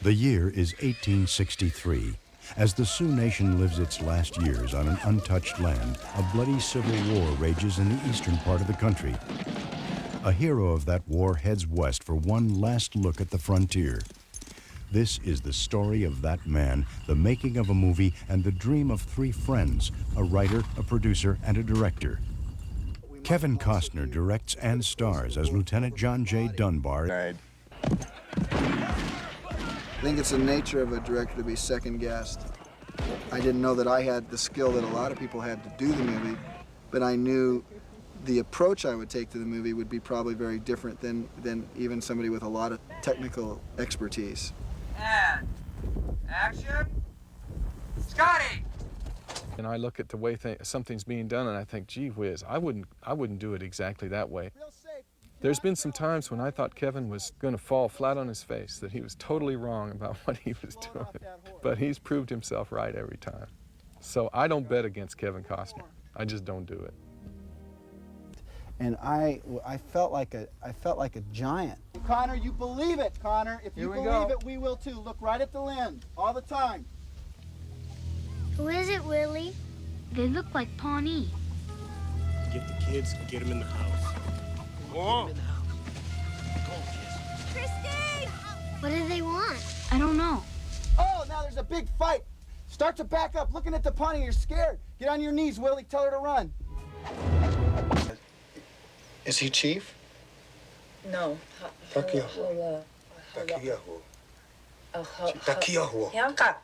The year is 1863. As the Sioux Nation lives its last years on an untouched land, a bloody civil war rages in the eastern part of the country. A hero of that war heads west for one last look at the frontier. This is the story of that man, the making of a movie, and the dream of three friends, a writer, a producer, and a director. Kevin Costner directs and stars as Lieutenant John J. Dunbar. I think it's the nature of a director to be second-guessed. I didn't know that I had the skill that a lot of people had to do the movie, but I knew the approach I would take to the movie would be probably very different than even somebody with a lot of technical expertise. And action, Scotty! And I look at the way something's being done and I think, gee whiz, I wouldn't do it exactly that way. There's been some times when I thought Kevin was going to fall flat on his face, that he was totally wrong about what he was doing. But he's proved himself right every time. So I don't bet against Kevin Costner. I just don't do it. And I felt like a giant. Connor, you believe it, Connor. If you believe it, we will too. Look right at the lens all the time. Who is it, Willie? They look like Pawnee. Get the kids and get them in the house. Go on. Get them in the house. Go on, kids. Christine! What do they want? I don't know. Oh, now there's a big fight. Start to back up. Looking at the Pawnee, you're scared. Get on your knees, Willie. Tell her to run. Is he chief? No. Takiyahu. Takiyahu. Yanka.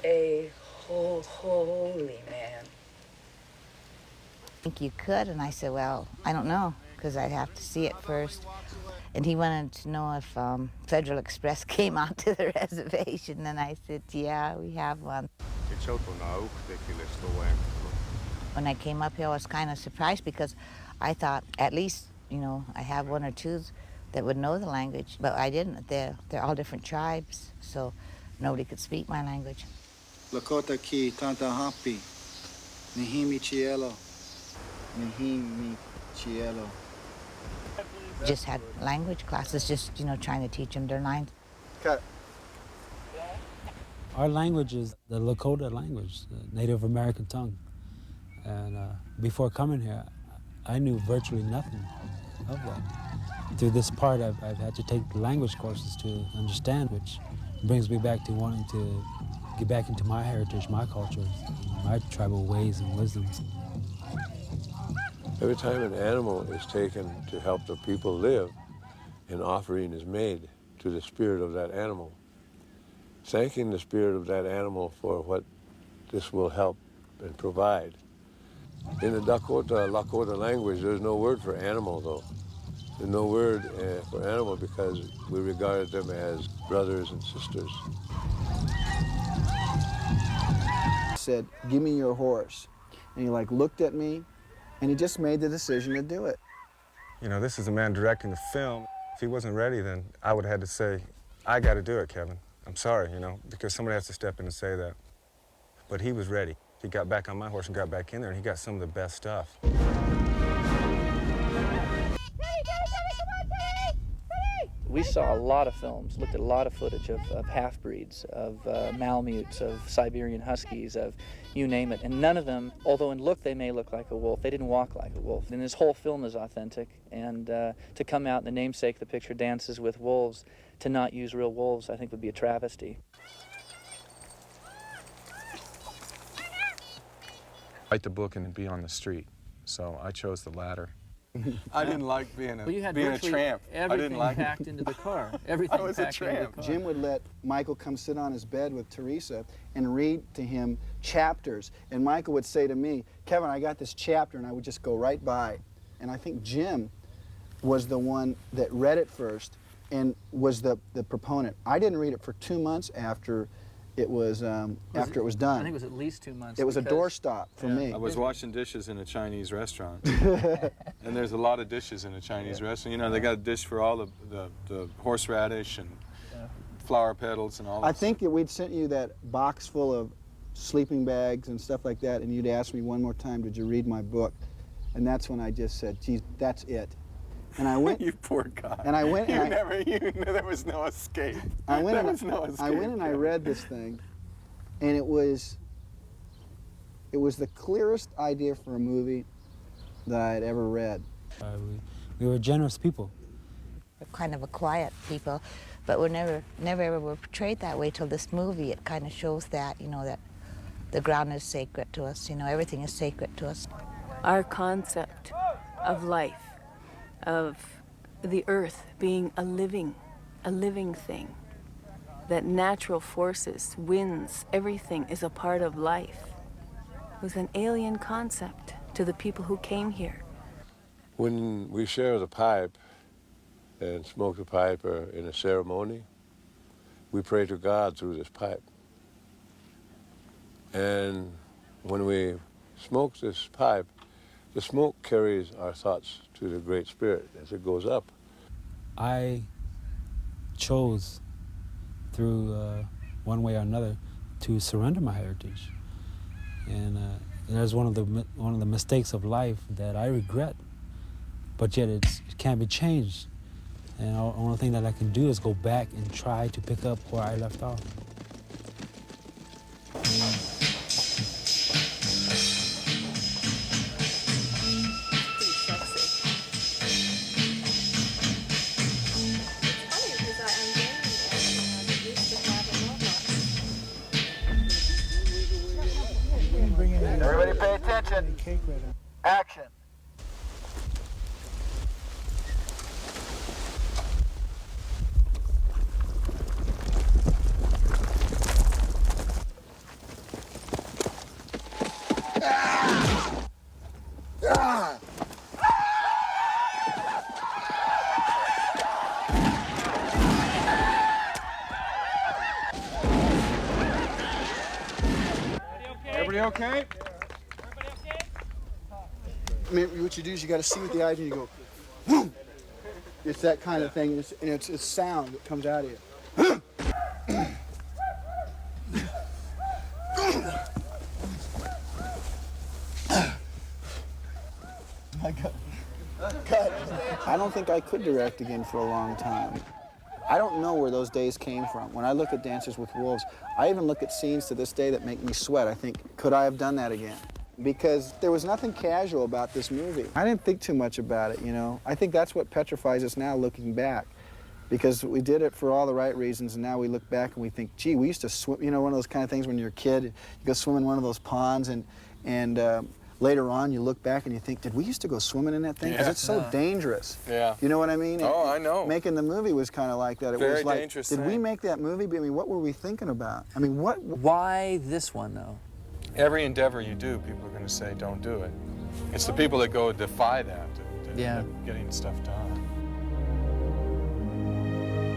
A holy man. I think you could, and I said, well, I don't know, because I'd have to see it first. And he wanted to know if Federal Express came out to the reservation, and I said, yeah, we have one. When I came up here, I was kind of surprised because I thought at least, you know, I have one or two that would know the language, but I didn't. They're all different tribes, so nobody could speak my language. Lakota ki tanta hapi. Nihimi cielo. Nihimi cielo. Just had language classes, just, you know, trying to teach them their lines. Cut. Our language is the Lakota language, the Native American tongue. And before coming here, I knew virtually nothing of that. Through this part, I've had to take language courses to understand, which brings me back to wanting to get back into my heritage, my culture, my tribal ways and wisdoms. Every time an animal is taken to help the people live, an offering is made to the spirit of that animal, thanking the spirit of that animal for what this will help and provide. In the Lakota language, there's no word for animal, though. There's no word for animal because we regard them as brothers and sisters. Said, give me your horse. And he looked at me, and he just made the decision to do it. You know, this is a man directing the film. If he wasn't ready, then I would have had to say, I got to do it, Kevin. I'm sorry, you know, because somebody has to step in and say that. But he was ready. He got back on my horse and got back in there, and he got some of the best stuff. We saw a lot of films, looked at a lot of footage of half-breeds, of Malamutes, of Siberian Huskies, of you name it. And none of them, although in look they may look like a wolf, they didn't walk like a wolf. And this whole film is authentic. And to come out in the namesake, the picture Dances with Wolves, to not use real wolves, I think would be a travesty. Write the book and be on the street. So I chose the latter. I didn't like being a tramp. Everything I didn't like packed into the car. Everything I was a packed into tramp. the car. Jim would let Michael come sit on his bed with Teresa and read to him chapters. And Michael would say to me, Kevin, I got this chapter, and I would just go right by. And I think Jim was the one that read it first and was the proponent. I didn't read it for 2 months after it was done. I think it was at least 2 months. It was a doorstop for me. I was washing dishes in a Chinese restaurant. And there's a lot of dishes in a Chinese restaurant. You know, they got a dish for all the horseradish and flower petals and all that. I think that we'd sent you that box full of sleeping bags and stuff like that, and you'd ask me one more time, did you read my book? And that's when I just said, geez, that's it. And I went. You poor guy. And I went. You knew there was no escape. I went. There was no escape. I went and I read this thing, and it was the clearest idea for a movie that I had ever read. We were generous people. We're kind of a quiet people, but we're never ever were portrayed that way till this movie. It kind of shows that, you know, that the ground is sacred to us, you know, everything is sacred to us. Our concept of life, of the earth being a living thing, that natural forces, winds, everything is a part of life, was an alien concept to the people who came here. When we share the pipe and smoke the pipe or in a ceremony, we pray to God through this pipe. And when we smoke this pipe, the smoke carries our thoughts to the Great Spirit as it goes up. I chose, through one way or another, to surrender my heritage. And there's one of the mistakes of life that I regret, but yet it can't be changed. And the only thing that I can do is go back and try to pick up where I left off. Everybody pay attention. Action. Everybody okay? I mean, what you do is you got to see with the eyes and you go, boom. It's that kind of thing, and it's sound that comes out of you. My God. God. I don't think I could direct again for a long time. I don't know where those days came from. When I look at Dances with Wolves, I even look at scenes to this day that make me sweat. I think, could I have done that again? Because there was nothing casual about this movie. I didn't think too much about it, you know. I think that's what petrifies us now looking back. Because we did it for all the right reasons, and now we look back and we think, gee, we used to swim, you know, one of those kind of things when you're a kid, you go swim in one of those ponds, and later on you look back and you think, did we used to go swimming in that thing? Because it's so dangerous. Yeah. You know what I mean? Oh, I know. Making the movie was kind of like that. It Very was like, dangerous did we thing. make that movie? I mean, what were we thinking about? I mean, what? Why this one, though? Every endeavor you do, people are going to say, don't do it. It's the people that go defy that, that Yeah. end up getting stuff done.